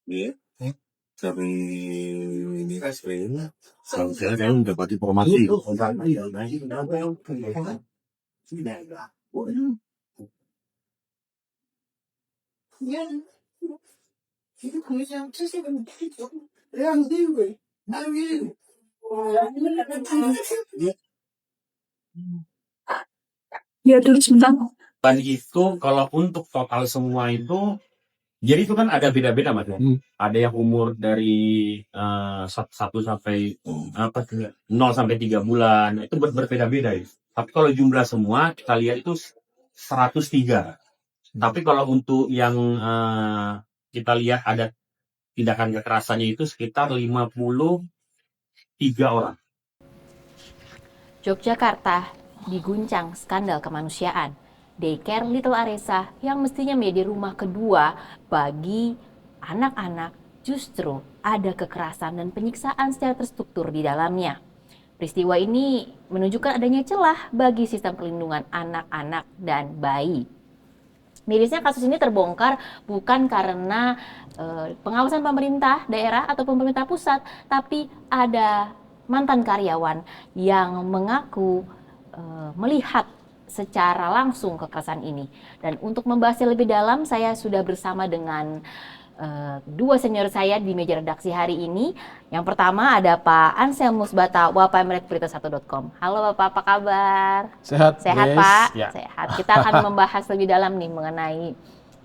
Iya. Dari ini Asrin, saya kan dapat informasi. Ya dulu sebentar. Dan itu kalau untuk total semua itu, jadi itu kan ada beda-beda mas ya. Ada yang umur dari 1 sampai 0 sampai 3 bulan, itu berbeda-beda ya. Tapi kalau jumlah semua kita lihat itu 103. Tapi kalau untuk yang kita lihat ada tindakan kekerasannya itu sekitar 53 orang. Yogyakarta diguncang skandal kemanusiaan. Daycare Little Aresa yang mestinya menjadi rumah kedua bagi anak-anak justru ada kekerasan dan penyiksaan secara terstruktur di dalamnya. Peristiwa ini menunjukkan adanya celah bagi sistem perlindungan anak-anak dan bayi. Mirisnya kasus ini terbongkar bukan karena pengawasan pemerintah daerah ataupun pemerintah pusat, tapi ada mantan karyawan yang mengaku melihat secara langsung kekerasan ini. Dan untuk membahasnya lebih dalam, saya sudah bersama dengan dua senior saya di meja redaksi hari ini. Yang pertama ada Pak Anselmus Bata, wapemretberita1.com. Halo Bapak, apa kabar? Sehat, Sehat Grace. Pak? Ya. Sehat. Kita akan membahas lebih dalam nih mengenai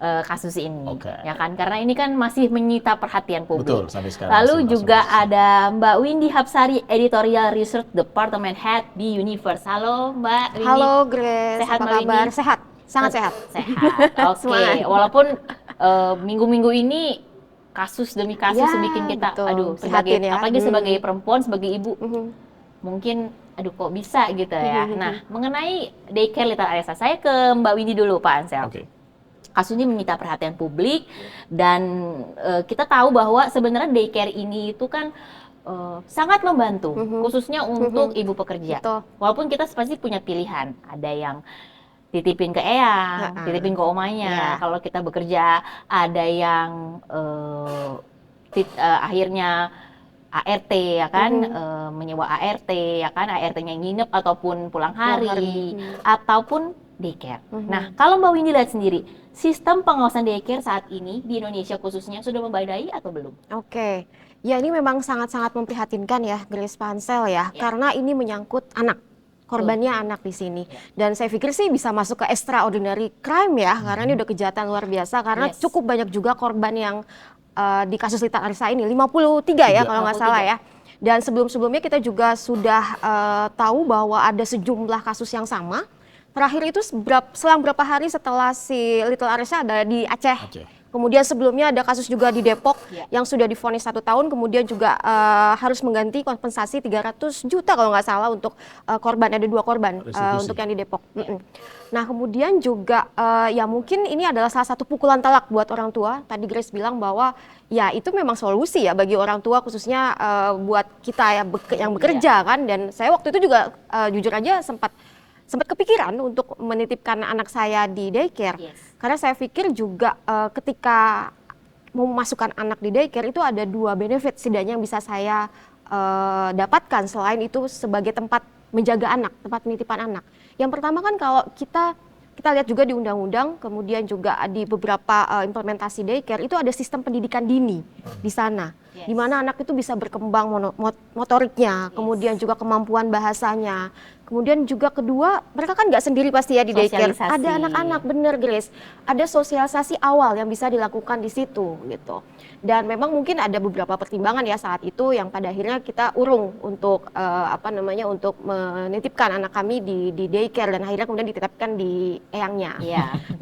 kasus ini, ya kan? Karena ini kan masih menyita perhatian publik. Betul, sampai sekarang. Lalu juga ada Mbak Windy Hapsari, Editorial Research Department Head di Universe. Halo Mbak Windy. Halo Grace, Sehat, apa Mbak kabar? Windy? Sehat, sangat sehat. Sehat. Oke. Semangat. Walaupun minggu-minggu ini kasus demi kasus Ya, bikin kita, betul. aduh, Prihatin ya. apalagi sebagai perempuan, sebagai ibu, Mhm. mungkin, aduh kok bisa gitu ya. Nah, mengenai Daycare Little Aresa, saya ke Mbak Windy dulu, Pak Ansel. Oke. Kasus ini menyita perhatian publik dan kita tahu bahwa sebenarnya daycare ini itu kan sangat membantu, khususnya untuk ibu pekerja. Betul. Walaupun kita pasti punya pilihan, ada yang titipin ke eyang, titipin ke omanya. Kalau kita bekerja, ada yang akhirnya ART ya kan, menyewa ART ya kan, ART-nya nginep ataupun pulang hari, ataupun daycare. Nah, kalau Mbak Windy lihat sendiri, sistem pengawasan daycare saat ini di Indonesia khususnya sudah memadai atau belum? Oke, ya ini memang sangat-sangat memprihatinkan ya, Grace Pansel ya, karena ini menyangkut anak. Korbannya anak di sini. Dan saya pikir sih bisa masuk ke extraordinary crime ya, karena ini udah kejahatan luar biasa, karena cukup banyak juga korban yang di kasus Little Aresa ini, 53 ya kalau nggak salah ya. Dan sebelum-sebelumnya kita juga sudah tahu bahwa ada sejumlah kasus yang sama. Terakhir itu selang berapa hari setelah si Little Aresa ada di Aceh. Kemudian sebelumnya ada kasus juga di Depok yang sudah divonis 1 tahun, kemudian juga harus mengganti kompensasi 300 juta kalau nggak salah untuk korban, ada 2 korban untuk yang di Depok. Nah kemudian juga ya mungkin ini adalah salah satu pukulan telak buat orang tua. Tadi Grace bilang bahwa ya itu memang solusi ya bagi orang tua, khususnya buat kita yang bekerja kan. Dan saya waktu itu juga jujur aja sempat kepikiran untuk menitipkan anak saya di daycare. Karena saya pikir juga ketika memasukkan anak di daycare itu ada 2 benefit setidaknya yang bisa saya dapatkan selain itu sebagai tempat menjaga anak, tempat penitipan anak. Yang pertama kan kalau kita lihat juga di undang-undang, kemudian juga di beberapa implementasi daycare itu ada sistem pendidikan dini di sana, di mana anak itu bisa berkembang motoriknya, kemudian juga kemampuan bahasanya. Kemudian juga kedua, mereka kan nggak sendiri pasti ya di daycare. Ada anak-anak, bener Grace. Ada sosialisasi awal yang bisa dilakukan di situ gitu. Dan memang mungkin ada beberapa pertimbangan ya saat itu yang pada akhirnya kita urung untuk untuk menitipkan anak kami di daycare dan akhirnya kemudian dititipkan di eyangnya.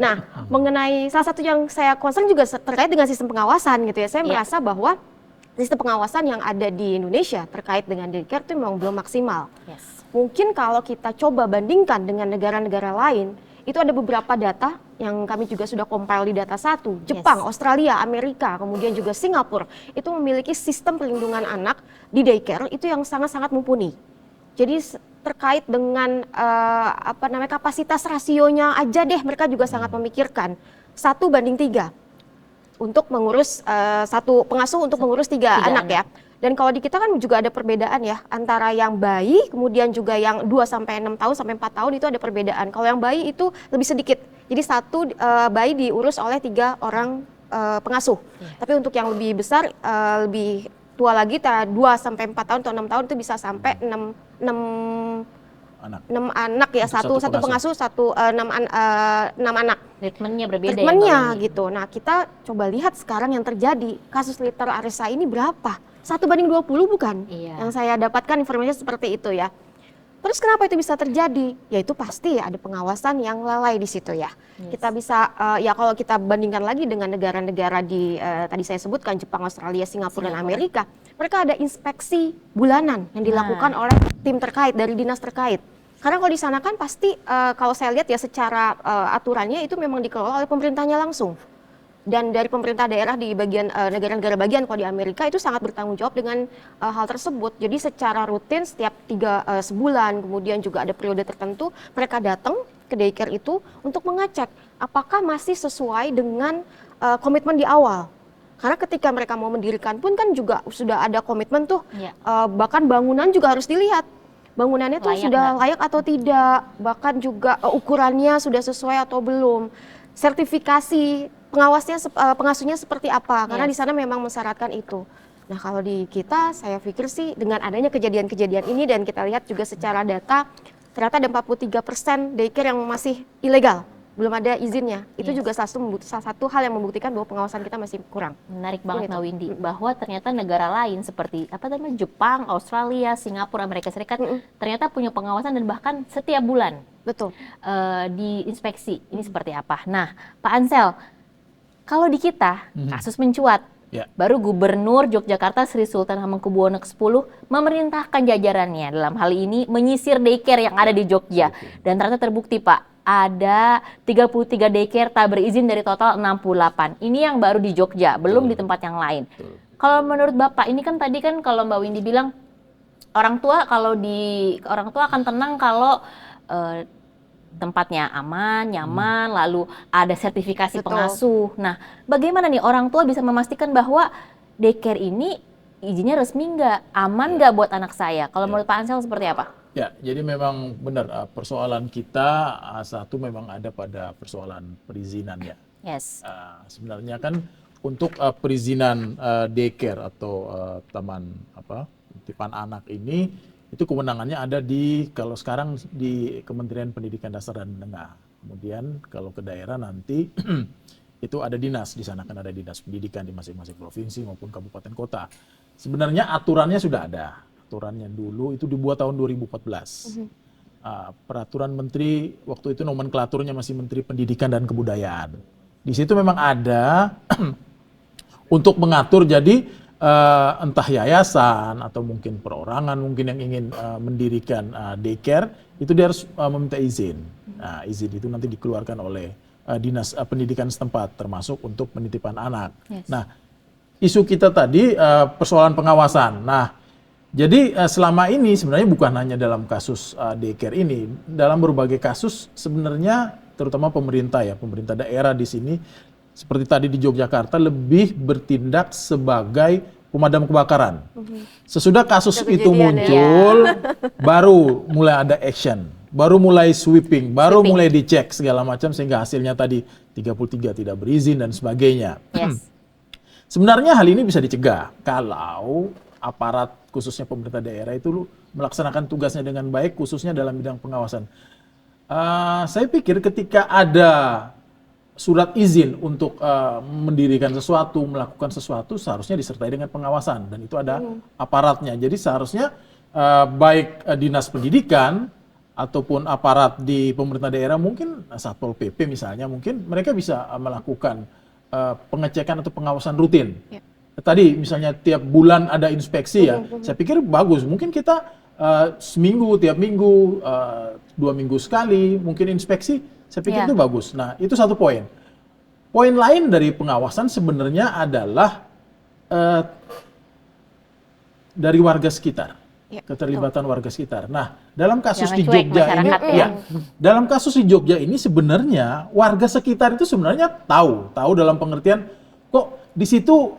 Nah, mengenai salah satu yang saya concern juga terkait dengan sistem pengawasan gitu ya. Saya merasa bahwa sistem pengawasan yang ada di Indonesia terkait dengan daycare itu memang belum maksimal. Mungkin kalau kita coba bandingkan dengan negara-negara lain, itu ada beberapa data yang kami juga sudah compile di data 1. Jepang, Australia, Amerika, kemudian juga Singapura, itu memiliki sistem perlindungan anak di daycare itu yang sangat-sangat mumpuni. Jadi terkait dengan kapasitas rasionya aja deh mereka juga sangat memikirkan 1:3 untuk mengurus satu pengasuh untuk mengurus tiga anak ya. Dan kalau di kita kan juga ada perbedaan ya antara yang bayi kemudian juga yang 2-6 tahun sampai 4 tahun itu ada perbedaan. Kalau yang bayi itu lebih sedikit. Jadi satu bayi diurus oleh 3 orang pengasuh. Tapi untuk yang lebih besar lebih tua lagi 2-4 tahun atau 6 tahun itu bisa sampai 6 anak ya, satu pengasuh 6 anak. Treatmentnya berbeda Treatmentnya ya, gitu. Nah kita coba lihat sekarang yang terjadi kasus Little Arisa ini berapa? 1:20 bukan? Iya. Yang saya dapatkan informasinya seperti itu ya. Terus kenapa itu bisa terjadi? Ya itu pasti ada pengawasan yang lalai di situ ya. Kita bisa ya kalau kita bandingkan lagi dengan negara-negara di tadi saya sebutkan Jepang, Australia, Singapura, dan Amerika, mereka ada inspeksi bulanan yang dilakukan oleh tim terkait dari dinas terkait. Karena kalau di sana kan pasti kalau saya lihat ya secara aturannya itu memang dikelola oleh pemerintahnya langsung. Dan dari pemerintah daerah di bagian negara-negara bagian kalau di Amerika itu sangat bertanggung jawab dengan hal tersebut. Jadi secara rutin setiap sebulan kemudian juga ada periode tertentu mereka datang ke daycare itu untuk mengecek apakah masih sesuai dengan komitmen di awal. Karena ketika mereka mau mendirikan pun kan juga sudah ada komitmen tuh, bahkan bangunan juga harus dilihat. Bangunannya tuh sudah layak atau tidak, bahkan juga ukurannya sudah sesuai atau belum. Sertifikasi pengasuhnya seperti apa, karena di sana memang mensyaratkan itu. Nah kalau di kita saya pikir sih dengan adanya kejadian-kejadian ini dan kita lihat juga secara data ternyata ada 43% daycare yang masih ilegal, belum ada izinnya. Itu juga salah satu hal yang membuktikan bahwa pengawasan kita masih kurang. Menarik banget Mbak Windy, bahwa ternyata negara lain seperti Jepang, Australia, Singapura, Amerika Serikat ternyata punya pengawasan dan bahkan setiap bulan betul diinspeksi. Ini seperti apa? Nah, Pak Ansel, kalau di kita kasus mencuat, baru Gubernur Yogyakarta Sri Sultan Hamengkubuwono X memerintahkan jajarannya dalam hal ini menyisir daycare yang ada di Jogja. Dan ternyata terbukti Pak, ada 33 daycare tak berizin dari total 68. Ini yang baru di Jogja, belum di tempat yang lain. Kalau menurut Bapak, ini kan tadi kan kalau Mbak Windy bilang orang tua akan tenang kalau tempatnya aman, nyaman, lalu ada sertifikasi pengasuh. Nah, bagaimana nih orang tua bisa memastikan bahwa daycare ini izinnya resmi nggak, aman nggak buat anak saya? Kalau menurut Pak Ansel seperti apa? Ya, jadi memang benar persoalan kita satu memang ada pada persoalan perizinan ya. Yes. Sebenarnya kan untuk perizinan daycare atau taman titipan anak ini itu kewenangannya ada kalau sekarang di Kementerian Pendidikan Dasar dan Menengah. Kemudian kalau ke daerah nanti itu ada dinas, di sana kan ada dinas pendidikan di masing-masing provinsi maupun kabupaten kota. Sebenarnya aturannya sudah ada. Aturannya dulu itu dibuat tahun 2014. Peraturan menteri waktu itu nomenklaturnya masih Menteri Pendidikan dan Kebudayaan. Di situ memang ada untuk mengatur jadi entah yayasan atau mungkin perorangan mungkin yang ingin mendirikan daycare itu dia harus meminta izin. Nah, izin itu nanti dikeluarkan oleh dinas pendidikan setempat termasuk untuk penitipan anak. Nah, isu kita tadi persoalan pengawasan. Nah, jadi selama ini sebenarnya bukan hanya dalam kasus daycare ini, dalam berbagai kasus sebenarnya terutama pemerintah daerah di sini seperti tadi di Yogyakarta lebih bertindak sebagai pemadam kebakaran. Sesudah kasus itu muncul, baru mulai ada action, baru mulai sweeping, baru mulai dicek segala macam sehingga hasilnya tadi 33 tidak berizin dan sebagainya. Sebenarnya hal ini bisa dicegah kalau aparat khususnya pemerintah daerah itu melaksanakan tugasnya dengan baik khususnya dalam bidang pengawasan. Saya pikir ketika ada surat izin untuk mendirikan sesuatu, melakukan sesuatu seharusnya disertai dengan pengawasan dan itu ada aparatnya. Jadi seharusnya baik dinas pendidikan ataupun aparat di pemerintah daerah mungkin Satpol PP misalnya mungkin mereka bisa melakukan pengecekan atau pengawasan rutin. Tadi misalnya tiap bulan ada inspeksi ya, saya pikir bagus. Mungkin kita seminggu, tiap minggu, 2 minggu sekali mungkin inspeksi. Saya pikir itu bagus. Nah, itu satu poin. Poin lain dari pengawasan sebenarnya adalah dari warga sekitar. Ya, keterlibatan warga sekitar. Nah, dalam kasus Jangan di cuek Jogja ini, masyarakatnya. ya, dalam kasus di Jogja ini sebenarnya warga sekitar itu sebenarnya tahu dalam pengertian kok di situ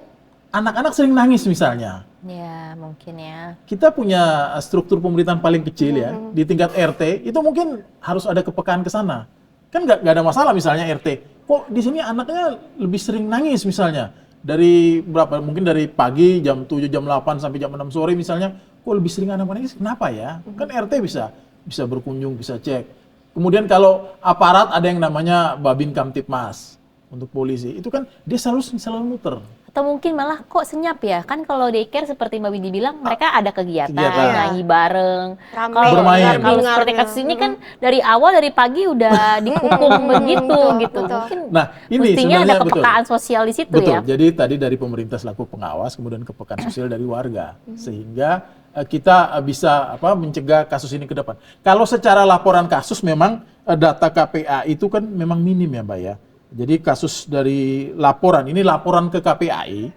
anak-anak sering nangis misalnya. Ya, mungkin ya. Kita punya struktur pemerintahan paling kecil ya di tingkat RT itu mungkin harus ada kepekaan ke sana. Kan nggak ada masalah misalnya RT. Kok di sini anaknya lebih sering nangis misalnya dari berapa mungkin dari pagi jam 7 jam 8 sampai jam 6 sore misalnya. Kok lebih sering anak nangis? Kenapa ya? Kan RT bisa berkunjung, bisa cek. Kemudian kalau aparat ada yang namanya Babin Kamtipmas untuk polisi. Itu kan dia selalu muter. Atau mungkin malah kok senyap ya? Kan kalau daycare seperti Mbak Windy bilang, mereka ada kegiatan, Kegiatan. nyanyi bareng. Ramai, Kalau Bermain. kalau seperti kasus ini kan dari awal dari pagi udah dikukung begitu gitu. betul. Mungkin Nah, ini mestinya ada sebenarnya kepekaan sosial di situ Betul. ya. Jadi tadi dari pemerintah selaku pengawas, kemudian kepekaan sosial dari warga, sehingga kita bisa mencegah kasus ini ke depan. Kalau secara laporan kasus memang data KPA itu kan memang minim ya, Mbak ya. Jadi kasus dari laporan ini laporan ke KPAI,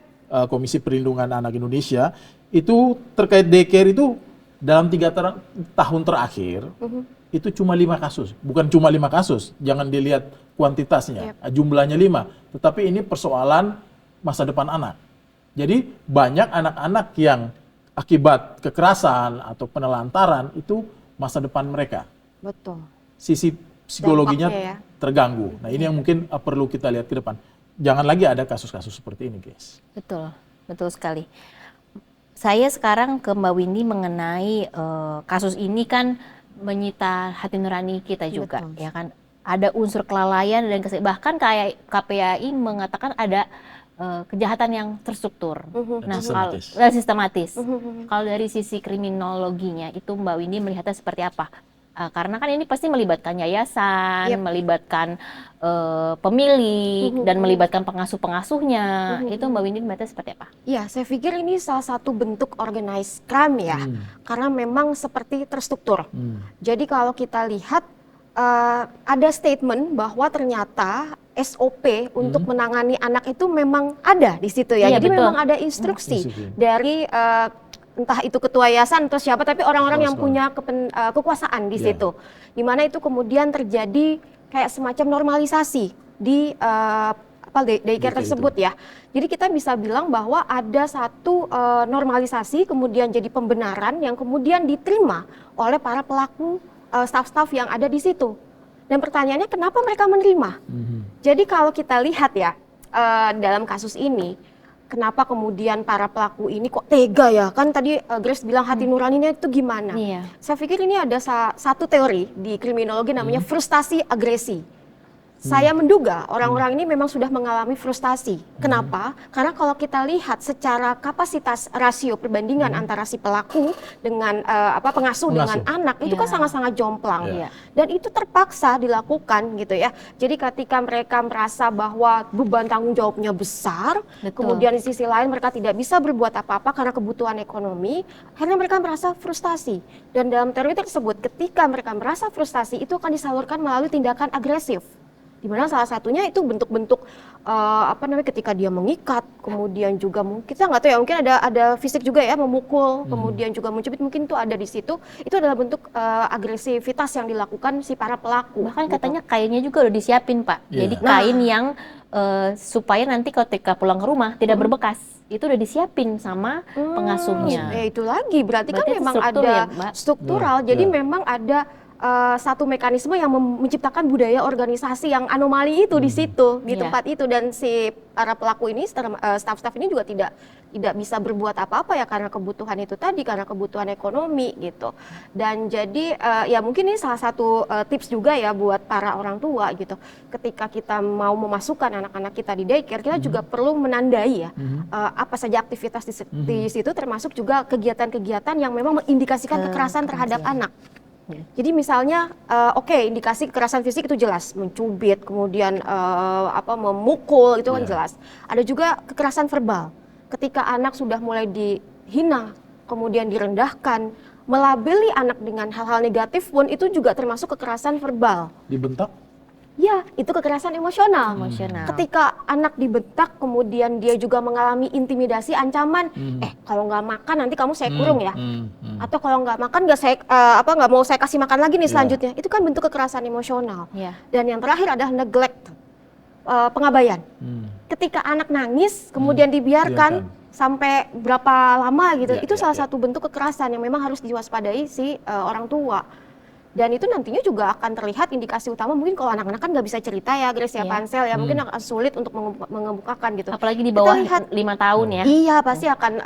Komisi Perlindungan Anak Indonesia, itu terkait daycare itu dalam 3 tahun terakhir itu cuma 5 kasus, bukan cuma 5 kasus. Jangan dilihat kuantitasnya, jumlahnya 5, tetapi ini persoalan masa depan anak. Jadi banyak anak-anak yang akibat kekerasan atau penelantaran itu masa depan mereka. Betul. Sisi psikologinya Dampaknya ya. terganggu. Nah, ini yang mungkin perlu kita lihat ke depan. Jangan lagi ada kasus-kasus seperti ini, guys. Betul, betul sekali. Saya sekarang ke Mbak Windy mengenai kasus ini kan menyita hati nurani kita juga, Betul. ya kan? Ada unsur kelalaian dan bahkan kayak KPAI mengatakan ada kejahatan yang terstruktur. Nah, kalau sistematis. Kalau dari sisi kriminologinya itu Mbak Windy melihatnya seperti apa? Karena kan ini pasti melibatkan yayasan, melibatkan pemilih, dan melibatkan pengasuh-pengasuhnya. Itu Mbak Windy melihatnya seperti apa? Ya, saya pikir ini salah satu bentuk organized crime ya, karena memang seperti terstruktur. Jadi kalau kita lihat ada statement bahwa ternyata SOP untuk menangani anak itu memang ada di situ ya. Iya, Jadi betul. memang ada instruksi dari entah itu ketua yayasan atau siapa, tapi orang-orang yang punya kekuasaan di situ. Di mana itu kemudian terjadi kayak semacam normalisasi di daycare tersebut ya. Jadi kita bisa bilang bahwa ada satu normalisasi kemudian jadi pembenaran yang kemudian diterima oleh para pelaku staf-staf yang ada di situ. Dan pertanyaannya kenapa mereka menerima? Jadi kalau kita lihat ya dalam kasus ini, kenapa kemudian para pelaku ini kok tega ya? Kan tadi Grace bilang hati nuraninya itu gimana? Iya. Saya pikir ini ada satu teori di kriminologi namanya frustasi agresi. Saya menduga orang-orang ini memang sudah mengalami frustasi. Kenapa? Karena kalau kita lihat secara kapasitas rasio perbandingan antara si pelaku dengan pengasuh dengan anak itu kan sangat-sangat jomplang. Dan itu terpaksa dilakukan gitu ya. Jadi ketika mereka merasa bahwa beban tanggung jawabnya besar, kemudian di sisi lain mereka tidak bisa berbuat apa-apa karena kebutuhan ekonomi, akhirnya mereka merasa frustasi. Dan dalam teori tersebut, ketika mereka merasa frustasi itu akan disalurkan melalui tindakan agresif. Di mana salah satunya itu bentuk-bentuk ketika dia mengikat, kemudian juga mungkin kita nggak tahu ya, mungkin ada fisik juga ya, memukul, kemudian juga mencubit, mungkin itu ada di situ. Itu adalah bentuk agresivitas yang dilakukan si para pelaku. Bahkan katanya kainnya juga udah disiapin, Pak. Jadi kain yang supaya nanti ketika pulang ke rumah tidak berbekas. Itu udah disiapin sama pengasuhnya. Ya itu lagi berarti kan Berarti memang struktur ada ya, Mbak? struktural. Jadi memang ada satu mekanisme yang menciptakan budaya organisasi yang anomali itu di situ, di tempat itu, dan si para pelaku ini, staf-staf ini juga tidak bisa berbuat apa-apa ya karena kebutuhan itu tadi, karena kebutuhan ekonomi gitu. Dan jadi ya mungkin ini salah satu tips juga ya buat para orang tua gitu. Ketika kita mau memasukkan anak-anak kita di daycare, kita juga perlu menandai ya apa saja aktivitas di situ, termasuk juga kegiatan-kegiatan yang memang mengindikasikan kekerasan terhadap anak. Jadi misalnya, indikasi kekerasan fisik itu jelas, mencubit, kemudian memukul itu kan jelas. Ada juga kekerasan verbal, ketika anak sudah mulai dihina, kemudian direndahkan, melabeli anak dengan hal-hal negatif pun itu juga termasuk kekerasan verbal. Dibentak? Ya, itu kekerasan emosional. Ketika anak dibentak, kemudian dia juga mengalami intimidasi, ancaman, kalau nggak makan nanti kamu saya kurung ya. Atau kalau nggak makan nggak mau saya kasih makan lagi nih selanjutnya. Itu kan bentuk kekerasan emosional. Iya. Dan yang terakhir adalah neglect, pengabaian. Ketika anak nangis kemudian dibiarkan sampai berapa lama gitu, itu salah satu bentuk kekerasan yang memang harus diwaspadai si orang tua. Dan itu nantinya juga akan terlihat indikasi utama, mungkin kalau anak-anak kan nggak bisa cerita ya Grace ya, Pansel ya, mungkin akan sulit untuk mengemukakan gitu. Apalagi di bawah 5 tahun ya. Iya, pasti akan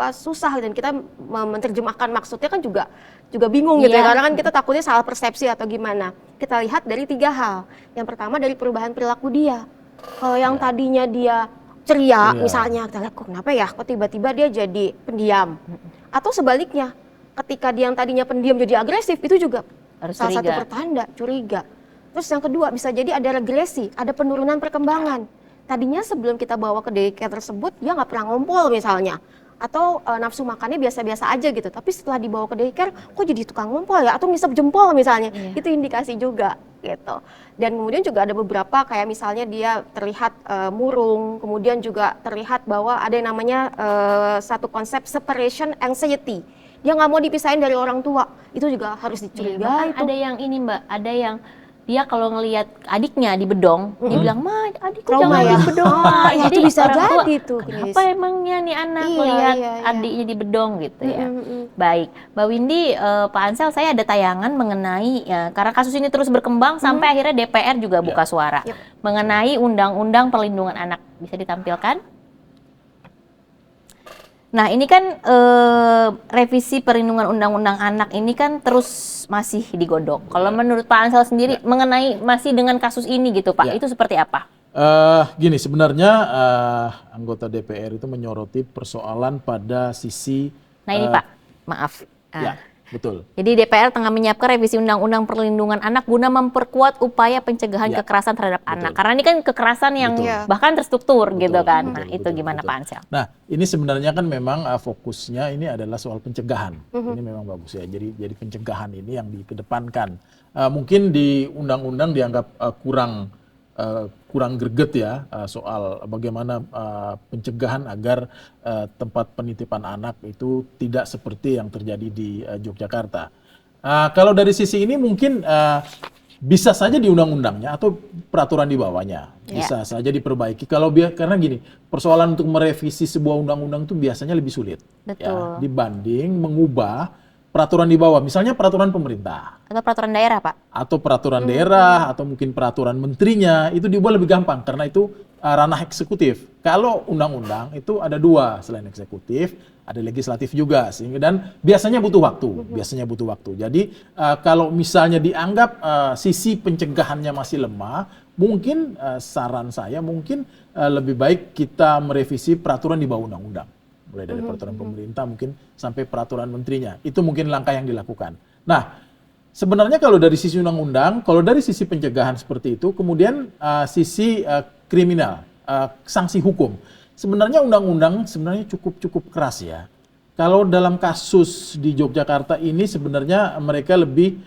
susah, dan kita menerjemahkan maksudnya kan juga bingung gitu ya, karena kan kita takutnya salah persepsi atau gimana. Kita lihat dari 3 hal. Yang pertama dari perubahan perilaku dia. Kalau yang tadinya dia ceria misalnya, kita lihat kok kenapa ya, kok tiba-tiba dia jadi pendiam. Atau sebaliknya, ketika dia yang tadinya pendiam jadi agresif, itu juga Harus salah satu curiga. pertanda curiga. Terus yang kedua bisa jadi ada regresi, ada penurunan perkembangan. Tadinya sebelum kita bawa ke daycare tersebut dia nggak pernah ngompol misalnya, atau nafsu makannya biasa-biasa aja gitu. Tapi setelah dibawa ke daycare kok jadi tukang ngompol ya, atau ngisep jempol misalnya. Itu indikasi juga gitu. Dan kemudian juga ada beberapa kayak misalnya dia terlihat murung, kemudian juga terlihat bahwa ada yang namanya satu konsep separation anxiety. Dia nggak mau dipisahin dari orang tua, itu juga harus dicurigai. Bahkan ada yang ini Mbak, ada yang dia kalau ngelihat adiknya di bedong, dia bilang, "Ma, adikku Trauma jangan ya? di bedong." Ma." Iya, Jadi itu bisa orang tua, jadi tuh, Grace. Apa emangnya nih anak Iya, melihat iya. adiknya di bedong gitu ya. Baik, Mbak Windy, Pak Ansel, saya ada tayangan mengenai karena kasus ini terus berkembang sampai akhirnya DPR juga buka suara mengenai Undang-Undang Perlindungan Anak. Bisa ditampilkan? Nah, ini kan revisi perlindungan undang-undang anak ini kan terus masih digodok. Kalau menurut Pak Ansel sendiri mengenai masih dengan kasus ini gitu Pak, itu seperti apa? Gini, sebenarnya anggota DPR itu menyoroti persoalan pada sisi Nah ini Pak, maaf. ya, betul. Jadi DPR tengah menyiapkan revisi Undang-Undang Perlindungan Anak guna memperkuat upaya pencegahan kekerasan terhadap anak. Karena ini kan kekerasan yang bahkan terstruktur gitu kan. Nah itu gimana Pak Ansel? Nah, ini sebenarnya kan memang fokusnya ini adalah soal pencegahan. Ini memang bagus ya. Jadi pencegahan ini yang dikedepankan. Mungkin di undang-undang dianggap kurang greget ya soal bagaimana pencegahan agar tempat penitipan anak itu tidak seperti yang terjadi di Yogyakarta. Kalau dari sisi ini mungkin bisa saja di undang-undangnya atau peraturan di bawahnya bisa saja diperbaiki. Karena gini, persoalan untuk merevisi sebuah undang-undang itu biasanya lebih sulit ya, dibanding mengubah peraturan di bawah, misalnya peraturan pemerintah. Atau peraturan daerah Pak? Atau peraturan daerah, atau mungkin peraturan menterinya, itu diubah lebih gampang, karena itu ranah eksekutif. Kalau undang-undang itu ada 2, selain eksekutif, ada legislatif juga, sehingga dan biasanya butuh waktu. Jadi kalau misalnya dianggap sisi pencegahannya masih lemah, mungkin saran saya mungkin lebih baik kita merevisi peraturan di bawah undang-undang. Mulai dari peraturan pemerintah mungkin sampai peraturan menterinya. Itu mungkin langkah yang dilakukan. Nah, sebenarnya kalau dari sisi undang-undang, kalau dari sisi pencegahan seperti itu, kemudian sisi kriminal, sanksi hukum. Sebenarnya undang-undang sebenarnya cukup keras ya. Kalau dalam kasus di Yogyakarta ini sebenarnya mereka lebih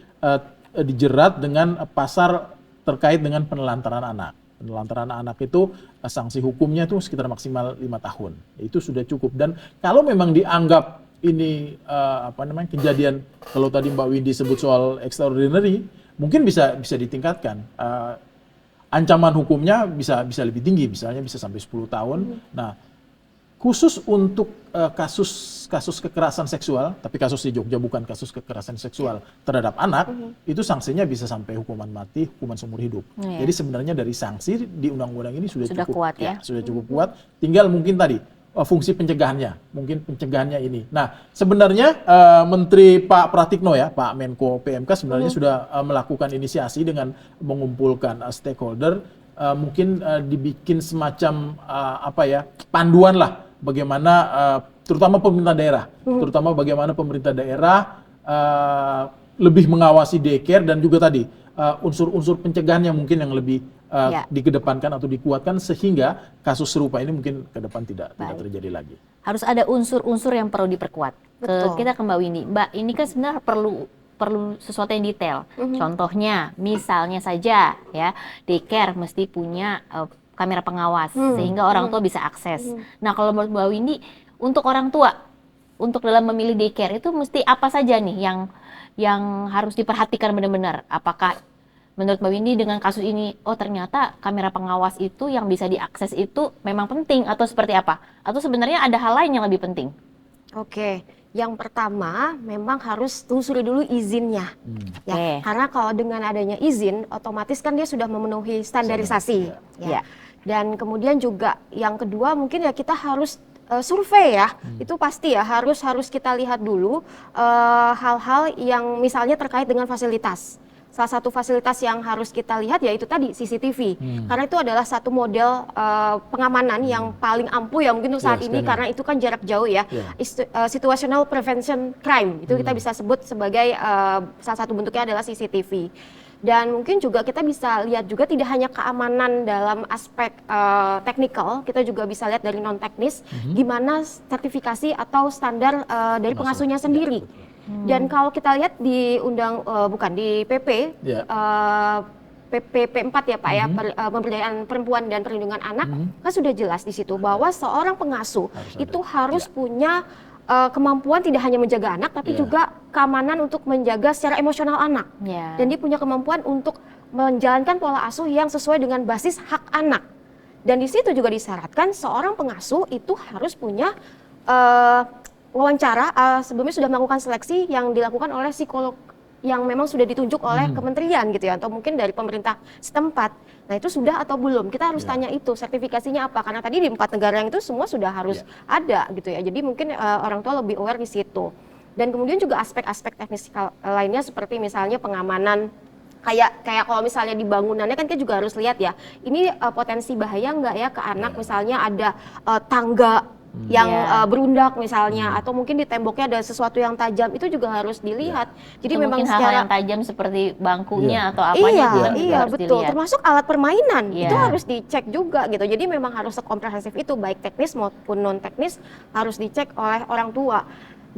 dijerat dengan pasal terkait dengan penelantaran anak. Penelantaran anak itu sanksi hukumnya itu sekitar maksimal 5 tahun. Itu sudah cukup. Dan kalau memang dianggap ini kejadian, kalau tadi Mbak Windy sebut soal extraordinary, mungkin bisa ditingkatkan. Ancaman hukumnya bisa lebih tinggi, misalnya bisa sampai 10 tahun. Nah, khusus untuk kasus kekerasan seksual, tapi kasus di Jogja bukan kasus kekerasan seksual terhadap anak, itu sanksinya bisa sampai hukuman mati, hukuman seumur hidup. Jadi sebenarnya dari sanksi di undang-undang ini sudah cukup kuat ya. Sudah cukup kuat. Tinggal mungkin tadi fungsi pencegahannya, mungkin pencegahannya ini. Nah, sebenarnya Menteri Pak Pratikno ya, Pak Menko PMK sebenarnya sudah melakukan inisiasi dengan mengumpulkan stakeholder, mungkin dibikin semacam panduan lah bagaimana terutama pemerintah daerah lebih mengawasi daycare, dan juga tadi unsur-unsur pencegahannya mungkin yang lebih dikedepankan atau dikuatkan sehingga kasus serupa ini mungkin ke depan tidak terjadi lagi. Harus ada unsur-unsur yang perlu diperkuat. Kita ke Mbak Windy. Mbak, ini kan sebenarnya perlu sesuatu yang detail. Contohnya, misalnya saja ya, daycare mesti punya kamera pengawas sehingga orang tua bisa akses. Nah, kalau menurut Mbak Windy, untuk orang tua untuk dalam memilih daycare itu mesti apa saja nih yang harus diperhatikan benar-benar? Apakah menurut Mbak Windy dengan kasus ini, oh ternyata kamera pengawas itu yang bisa diakses itu memang penting atau seperti apa? Atau sebenarnya ada hal lain yang lebih penting? Oke, yang pertama memang harus telusuri dulu izinnya, ya. Oke. Karena kalau dengan adanya izin, otomatis kan dia sudah memenuhi standarisasi, Ya. ya. Dan kemudian juga yang kedua mungkin ya kita harus survei ya, itu pasti ya harus kita lihat dulu hal-hal yang misalnya terkait dengan fasilitas. Salah satu fasilitas yang harus kita lihat yaitu tadi CCTV, karena itu adalah satu model pengamanan yang paling ampuh ya mungkin untuk saat ini, karena itu kan jarak jauh ya. Situational prevention crime itu kita bisa sebut sebagai salah satu bentuknya adalah CCTV. Dan mungkin juga kita bisa lihat juga tidak hanya keamanan dalam aspek teknikal, kita juga bisa lihat dari non teknis gimana sertifikasi atau standar dari pengasuhnya sendiri. Dan kalau kita lihat di di PP PP 4 ya Pak ya, pemberdayaan perempuan dan perlindungan anak, kan sudah jelas di situ bahwa seorang pengasuh itu harus punya kemampuan tidak hanya menjaga anak tapi juga keamanan untuk menjaga secara emosional anak. Dan dia punya kemampuan untuk menjalankan pola asuh yang sesuai dengan basis hak anak. Dan di situ juga disyaratkan seorang pengasuh itu harus punya wawancara, sebelumnya sudah melakukan seleksi yang dilakukan oleh psikolog yang memang sudah ditunjuk oleh kementerian gitu ya, atau mungkin dari pemerintah setempat. Nah itu sudah atau belum? Kita harus tanya itu, sertifikasinya apa? Karena tadi di 4 negara yang itu semua sudah harus ada gitu ya. Jadi mungkin orang tua lebih aware di situ. Dan kemudian juga aspek-aspek teknis lainnya seperti misalnya pengamanan. Kayak kalau misalnya di bangunannya kan kita juga harus lihat ya, ini potensi bahaya nggak ya ke anak, misalnya ada tangga yang berundak misalnya, atau mungkin di temboknya ada sesuatu yang tajam, itu juga harus dilihat. Jadi Atau memang mungkin hal-hal secara yang tajam seperti bangkunya atau apanya juga harus betul, dilihat. termasuk alat permainan Iya. itu harus dicek juga gitu. Jadi memang harus sekomprehensif itu, baik teknis maupun non teknis harus dicek oleh orang tua.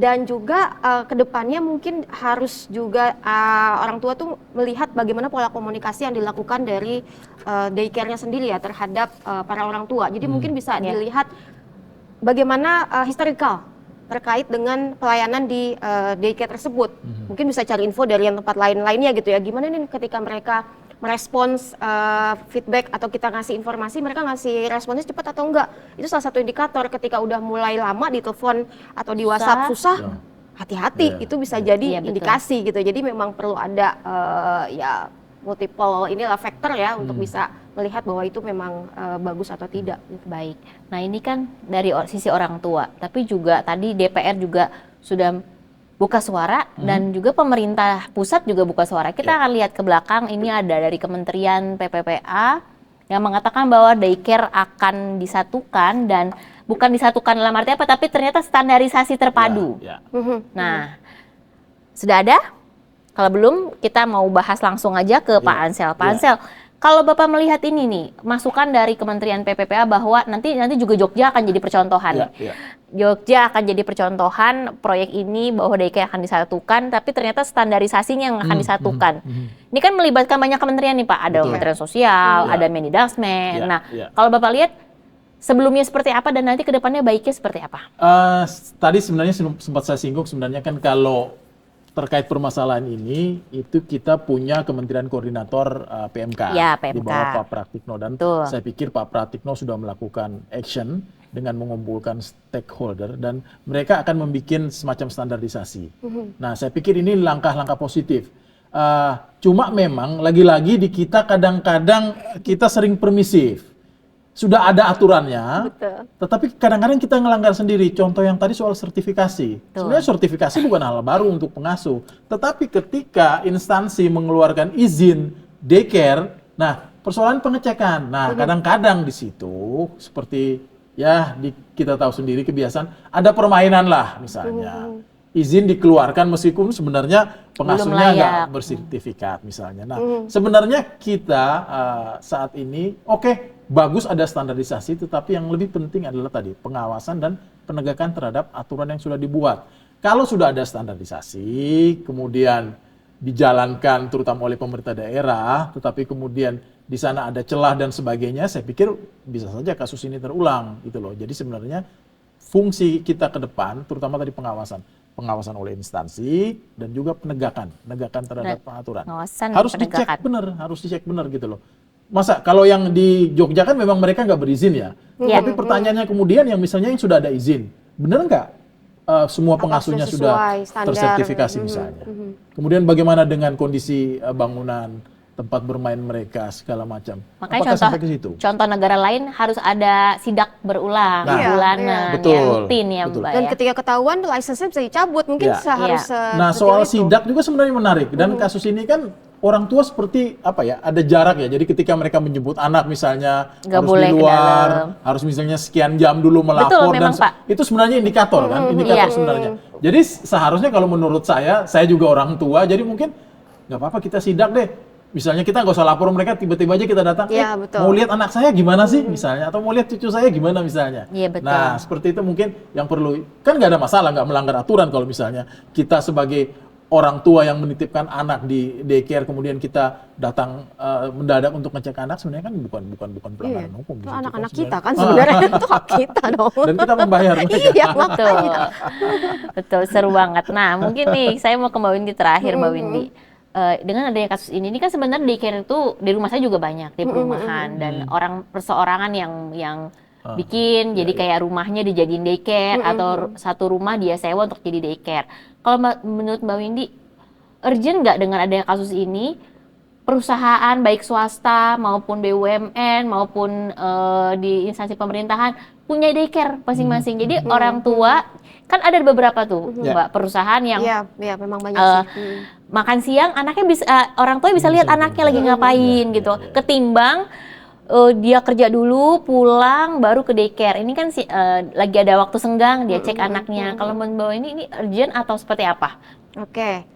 Dan juga kedepannya mungkin harus juga orang tua tuh melihat bagaimana pola komunikasi yang dilakukan dari daycare-nya sendiri ya terhadap para orang tua. Jadi mungkin bisa dilihat bagaimana historical terkait dengan pelayanan di daycare tersebut. Mungkin bisa cari info dari yang tempat lainnya gitu ya. Gimana nih ketika mereka merespons feedback atau kita ngasih informasi, mereka ngasih responsnya cepat atau enggak. Itu salah satu indikator. Ketika udah mulai lama di telepon atau di WhatsApp susah, hati-hati. Itu bisa jadi indikasi gitu. Jadi memang perlu ada multiple faktor ya untuk bisa melihat bahwa itu memang bagus atau tidak. Baik. Nah ini kan dari sisi orang tua, tapi juga tadi DPR juga sudah buka suara dan juga pemerintah pusat juga buka suara. Kita akan lihat ke belakang, ini ada dari Kementerian PPPA yang mengatakan bahwa daycare akan disatukan, dan bukan disatukan dalam arti apa, tapi ternyata standarisasi terpadu. Nah, sudah ada? Kalau belum, kita mau bahas langsung aja ke Pak Ansel. Pak Ansel, kalau Bapak melihat ini nih, masukan dari Kementerian PPPA bahwa nanti juga Jogja akan jadi percontohan. Jogja akan jadi percontohan proyek ini bahwa daycare akan disatukan, tapi ternyata standarisasinya yang akan disatukan. Ini kan melibatkan banyak kementerian nih Pak, ada Kementerian Sosial, ada Mendikbud. Nah, kalau Bapak lihat sebelumnya seperti apa dan nanti ke depannya baiknya seperti apa? Tadi sebenarnya sempat saya singgung, sebenarnya kan kalau terkait permasalahan ini, itu kita punya Kementerian Koordinator PMK, PMK di bawah Pak Pratikno, dan Betul. saya pikir Pak Pratikno sudah melakukan action dengan mengumpulkan stakeholder dan mereka akan membuat semacam standarisasi. Nah, saya pikir ini langkah-langkah positif. Cuma memang lagi-lagi di kita kadang-kadang kita sering permisif. Sudah ada aturannya, tetapi kadang-kadang kita ngelanggar sendiri. Contoh yang tadi soal sertifikasi. Sebenarnya sertifikasi bukan hal baru untuk pengasuh, tetapi ketika instansi mengeluarkan izin daycare, nah persoalan pengecekan. Nah kadang-kadang di situ seperti ya kita tahu sendiri kebiasaan ada permainan lah misalnya. Izin dikeluarkan meskipun sebenarnya pengasuhnya nggak bersertifikat misalnya. Nah sebenarnya kita saat ini bagus ada standarisasi, tetapi yang lebih penting adalah tadi pengawasan dan penegakan terhadap aturan yang sudah dibuat. Kalau sudah ada standarisasi, kemudian dijalankan terutama oleh pemerintah daerah, tetapi kemudian di sana ada celah dan sebagainya, saya pikir bisa saja kasus ini terulang gitu loh. Jadi sebenarnya fungsi kita ke depan, terutama tadi pengawasan oleh instansi dan juga penegakan terhadap aturan. Pengawasan Harus dan dicek penegakan. harus dicek benar gitu loh. Masa kalau yang di Jogja kan memang mereka nggak berizin ya. Iya. Tapi pertanyaannya kemudian yang misalnya yang sudah ada izin, benar nggak semua Apa pengasuhnya sudah sesuai sudah standar? tersertifikasi misalnya. Kemudian bagaimana dengan kondisi bangunan, tempat bermain mereka segala macam. Makanya Apakah sampai ke situ? contoh negara lain harus ada sidak berulang, Nah, bulanan, iya. Betul, ya, rutin ya betul. Mbak Dan ya. ketika ketahuan lisensinya bisa dicabut, mungkin Ya. seharus Nah, sedetil soal itu. sidak juga sebenarnya menarik. Dan kasus ini kan orang tua seperti apa ya? Ada jarak ya. Jadi ketika mereka menjemput anak misalnya Nggak harus boleh di ke luar, dalam. harus misalnya sekian jam dulu melapor memang, dan Pak. itu sebenarnya indikator kan, indikator Iya. sebenarnya. Jadi seharusnya kalau menurut saya juga orang tua, jadi mungkin nggak apa-apa kita sidak deh. Misalnya kita nggak usah lapor mereka, tiba-tiba aja kita datang, Iya, betul. mau lihat anak saya gimana sih misalnya, atau mau lihat cucu saya gimana misalnya. Iya, betul. Nah, seperti itu mungkin yang perlu, kan nggak ada masalah, nggak melanggar aturan kalau misalnya kita sebagai orang tua yang menitipkan anak di daycare, kemudian kita datang mendadak untuk ngecek anak, sebenarnya kan bukan pelanggaran hukum. Itu di situ anak-anak sebenarnya. kita kan sebenarnya itu hak kita dong. Dan kita membayar mereka. Iya, Betul, makanya. betul, seru banget. Nah, mungkin nih saya mau ke Mbak Windy terakhir, Mbak Windy. Dengan adanya kasus ini kan sebenarnya daycare itu di rumah saya juga banyak di perumahan dan orang perseorangan yang bikin jadi kayak rumahnya dijadiin daycare atau satu rumah dia sewa untuk jadi daycare. Kalau menurut Mbak Windy, urgent nggak dengan adanya kasus ini perusahaan baik swasta maupun BUMN maupun di instansi pemerintahan punya daycare masing-masing. Jadi orang tua kan ada beberapa tuh Mbak perusahaan yang Iya, memang banyak sih. makan siang anaknya bisa orang tua bisa lihat anaknya lagi ngapain gitu. Ketimbang dia kerja dulu pulang baru ke daycare. Ini kan lagi ada waktu senggang dia cek anaknya. Kalau menurut Mbak ini urgent atau seperti apa? Oke.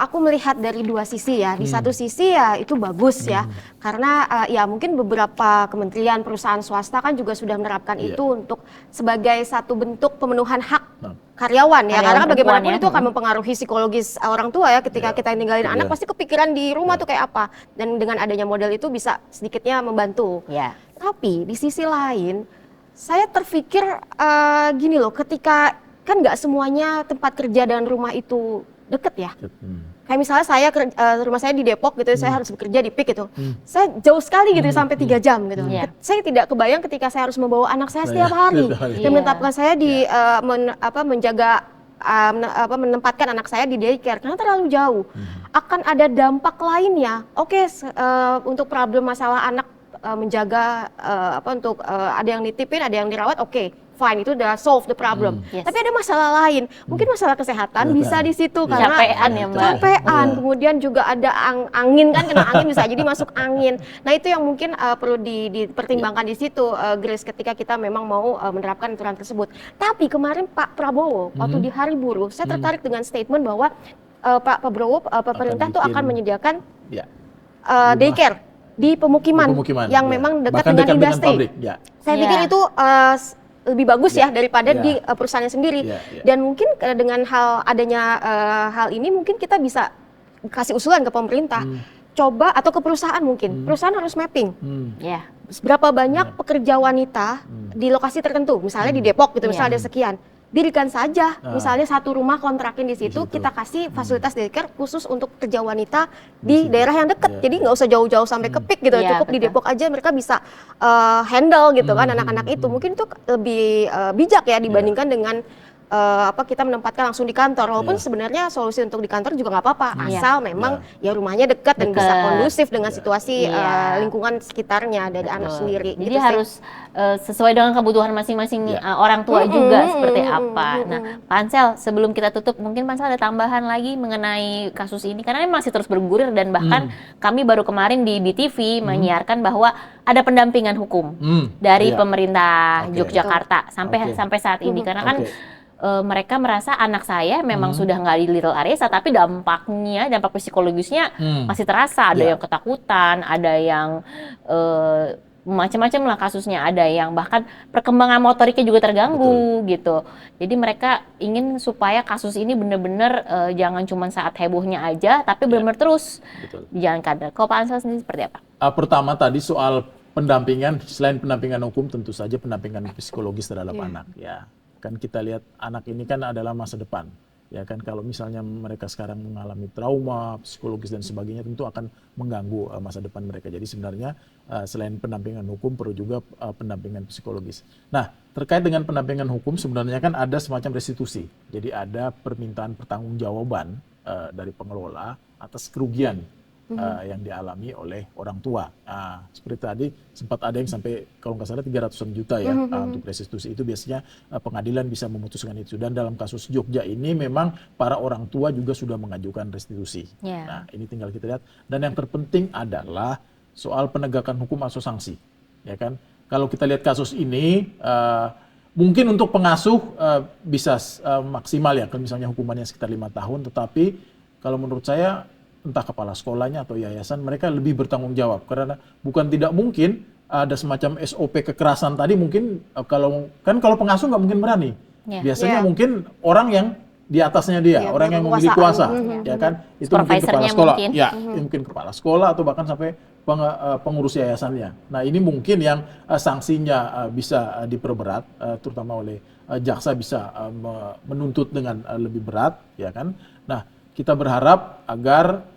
Aku melihat dari dua sisi ya. Di satu sisi ya itu bagus ya, karena ya mungkin beberapa kementerian, perusahaan swasta kan juga sudah menerapkan itu untuk sebagai satu bentuk pemenuhan hak karyawan ya. Karyawan Karena bagaimanapun perempuan ya. itu akan mempengaruhi psikologis orang tua ya. Ketika kita ninggalin anak pasti kepikiran di rumah tuh kayak apa. Dan dengan adanya model itu bisa sedikitnya membantu. Ya. Tapi di sisi lain, saya terpikir gini loh, ketika kan nggak semuanya tempat kerja dan rumah itu deket ya. Kayak misalnya rumah saya di Depok gitu, saya harus bekerja di PIK gitu. Saya jauh sekali gitu sampai 3 jam gitu. Iya. Saya tidak kebayang ketika saya harus membawa anak saya setiap hari dan menetapkan saya di menempatkan anak saya di daycare karena terlalu jauh. Akan ada dampak lainnya. Oke, untuk problem masalah anak menjaga ada yang nitipin, ada yang dirawat, oke. Fine, itu udah solve the problem. Yes. Tapi ada masalah lain, mungkin masalah kesehatan bisa di situ karena Capean ya, Mbak. capean, kemudian juga ada angin kan, kena angin bisa jadi masuk angin. Nah itu yang mungkin perlu dipertimbangkan di situ, Grace, ketika kita memang mau menerapkan aturan tersebut. Tapi kemarin Pak Prabowo waktu di Hari Buruh, saya tertarik dengan statement bahwa Pak Prabowo, pemerintah tuh akan menyediakan daycare di pemukiman yang memang dekat dengan industri. Saya pikir itu lebih bagus ya daripada di perusahaannya sendiri. Dan mungkin dengan adanya hal ini mungkin kita bisa kasih usulan ke pemerintah. Coba atau ke perusahaan mungkin. Perusahaan harus mapping. Ya. Berapa banyak pekerja wanita di lokasi tertentu, misalnya di Depok gitu, misalnya ada sekian. Dirikan saja, misalnya satu rumah kontrakin di situ, kita kasih fasilitas daycare khusus untuk kerja wanita di daerah yang dekat. Jadi nggak usah jauh-jauh sampai ke PIK gitu, Iya, cukup di betul. Depok aja mereka bisa handle gitu kan anak-anak itu. Mungkin itu lebih bijak ya dibandingkan dengan kita menempatkan langsung di kantor. Walaupun sebenarnya solusi untuk di kantor juga nggak apa-apa, asal memang ya rumahnya dekat dan bisa kondusif dengan situasi lingkungan sekitarnya dari anak sendiri. Jadi gitu sih. harus sesuai dengan kebutuhan masing-masing orang tua juga seperti apa. Nah, Pak Ansel, sebelum kita tutup, mungkin Pak Ansel ada tambahan lagi mengenai kasus ini karena ini masih terus bergulir dan bahkan kami baru kemarin di BTV menyiarkan bahwa ada pendampingan hukum dari pemerintah Yogyakarta sampai saat ini karena kan mereka merasa anak saya memang sudah nggak di Little Aresa, tapi dampak psikologisnya masih terasa. Ada yang ketakutan, ada yang macam-macam lah kasusnya, ada yang bahkan perkembangan motoriknya juga terganggu gitu. Jadi mereka ingin supaya kasus ini benar-benar jangan cuma saat hebohnya aja, tapi benar-benar terus dijalankan. Kalau Pak Ansel sendiri seperti apa? Pertama tadi soal pendampingan, selain pendampingan hukum tentu saja pendampingan psikologis terhadap anak ya. Kan kita lihat anak ini kan adalah masa depan. Ya kan, kalau misalnya mereka sekarang mengalami trauma psikologis dan sebagainya, tentu akan mengganggu masa depan mereka. Jadi sebenarnya selain pendampingan hukum perlu juga pendampingan psikologis. Nah, terkait dengan pendampingan hukum sebenarnya kan ada semacam restitusi. Jadi ada permintaan pertanggungjawaban dari pengelola atas kerugian yang dialami oleh orang tua. Seperti tadi sempat ada yang sampai kalau nggak salah 300-an juta ya untuk restitusi. Itu biasanya pengadilan bisa memutuskan itu. Dan dalam kasus Jogja ini memang para orang tua juga sudah mengajukan restitusi. Nah, ini tinggal kita lihat. Dan yang terpenting adalah soal penegakan hukum atau sanksi. Ya kan? Kalau kita lihat kasus ini, mungkin untuk pengasuh bisa maksimal ya, kalau misalnya hukumannya sekitar 5 tahun. Tetapi kalau menurut saya entah kepala sekolahnya atau yayasan, mereka lebih bertanggung jawab karena bukan tidak mungkin ada semacam SOP kekerasan tadi mungkin kalau pengasuh nggak mungkin berani. Biasanya mungkin orang yang di atasnya dia, orang yang memiliki kuasa, ya kan? Itu mungkin kepala sekolah, mungkin kepala sekolah atau bahkan sampai pengurus yayasannya. Nah, ini mungkin yang sanksinya bisa diperberat, terutama oleh jaksa bisa menuntut dengan lebih berat, ya kan? Nah, kita berharap agar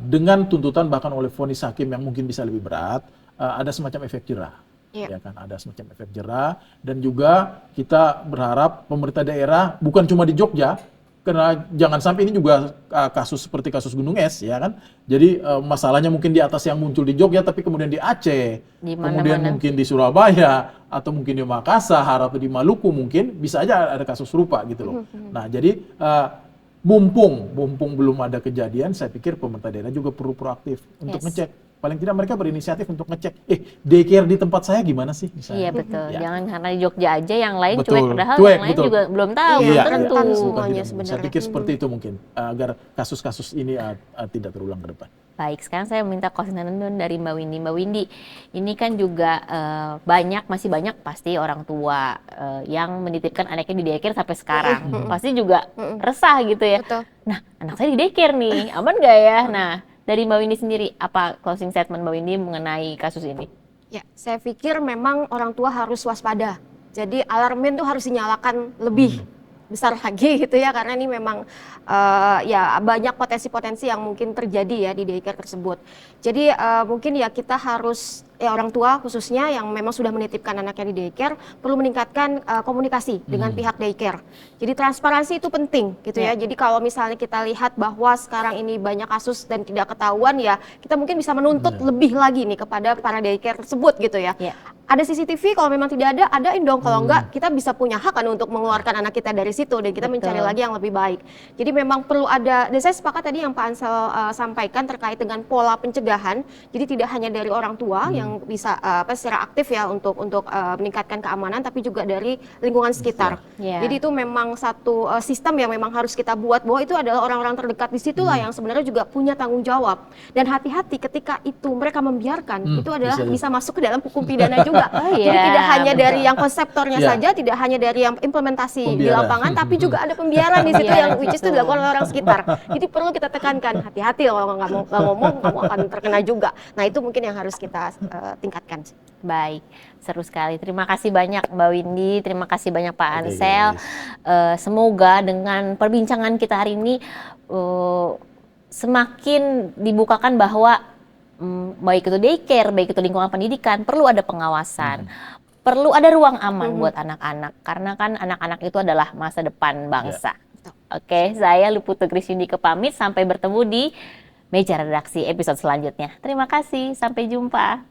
dengan tuntutan bahkan oleh vonis hakim yang mungkin bisa lebih berat, ada semacam efek jerah. Ya kan, ada semacam efek jerah. Dan juga kita berharap pemerintah daerah bukan cuma di Jogja, karena jangan sampai ini juga kasus seperti kasus Gunung Es, ya kan. Jadi masalahnya mungkin di atas yang muncul di Jogja, tapi kemudian di Aceh, kemudian mungkin di Surabaya, atau mungkin di Makassar, atau di Maluku mungkin bisa aja ada kasus serupa gitu loh. Nah, jadi mumpung belum ada kejadian, saya pikir pemerintah daerah juga perlu proaktif untuk ngecek. Paling tidak mereka berinisiatif untuk ngecek, daycare di tempat saya gimana sih misalnya. Iya betul, jangan karena di Jogja aja yang lain Betul. cuek, padahal Cuek, yang lain betul. juga belum tahu, tentu. Semuanya sebenarnya. Saya pikir seperti itu mungkin, agar kasus-kasus ini tidak terulang ke depan. Baik, sekarang saya minta komentar dari Mbak Windy. Mbak Windy, ini kan juga masih banyak pasti orang tua yang menitipkan anaknya di daycare sampai sekarang. Pasti juga resah gitu ya. Betul. Nah, anak saya di daycare nih, aman nggak ya? Nah, dari Mbak Windy sendiri, apa closing statement Mbak Windy mengenai kasus ini? Ya, saya pikir memang orang tua harus waspada. Jadi alarmin tuh harus dinyalakan lebih besar lagi gitu ya, karena ini memang ya banyak potensi-potensi yang mungkin terjadi ya di daycare tersebut. Jadi mungkin ya kita harus orang tua khususnya yang memang sudah menitipkan anaknya di daycare perlu meningkatkan komunikasi dengan pihak daycare. Jadi transparansi itu penting gitu ya. Jadi kalau misalnya kita lihat bahwa sekarang ini banyak kasus dan tidak ketahuan, ya kita mungkin bisa menuntut lebih lagi nih kepada para daycare tersebut gitu ya. Ada CCTV, kalau memang tidak ada, adain dong. Kalau enggak, kita bisa punya hak kan untuk mengeluarkan anak kita dari situ dan kita mencari lagi yang lebih baik. Jadi memang perlu ada, dan saya sepakat tadi yang Pak Ansel sampaikan terkait dengan pola pencegahan. Jadi tidak hanya dari orang tua yang bisa secara aktif ya untuk meningkatkan keamanan, tapi juga dari lingkungan sekitar. Jadi itu memang satu sistem yang memang harus kita buat, bahwa itu adalah orang-orang terdekat di situlah yang sebenarnya juga punya tanggung jawab. Dan hati-hati ketika itu mereka membiarkan, itu adalah bisa masuk ke dalam hukum pidana juga. Jadi tidak hanya dari yang konseptornya saja, tidak hanya dari yang implementasi di lapangan, tapi juga ada pembiaran di situ yang which is itu dilakukan oleh orang sekitar. Jadi perlu kita tekankan, hati-hati kalau nggak ngomong, kamu akan terkena juga. Nah, itu mungkin yang harus kita tingkatkan. Baik, seru sekali. Terima kasih banyak Mbak Windy, terima kasih banyak Pak Ansel. Semoga dengan perbincangan kita hari ini semakin dibukakan bahwa baik itu daycare, baik itu lingkungan pendidikan, perlu ada pengawasan, perlu ada ruang aman buat anak-anak, karena kan anak-anak itu adalah masa depan bangsa. Oke, saya Luputu Krisiyundike pamit, sampai bertemu di meja redaksi episode selanjutnya. Terima kasih, sampai jumpa.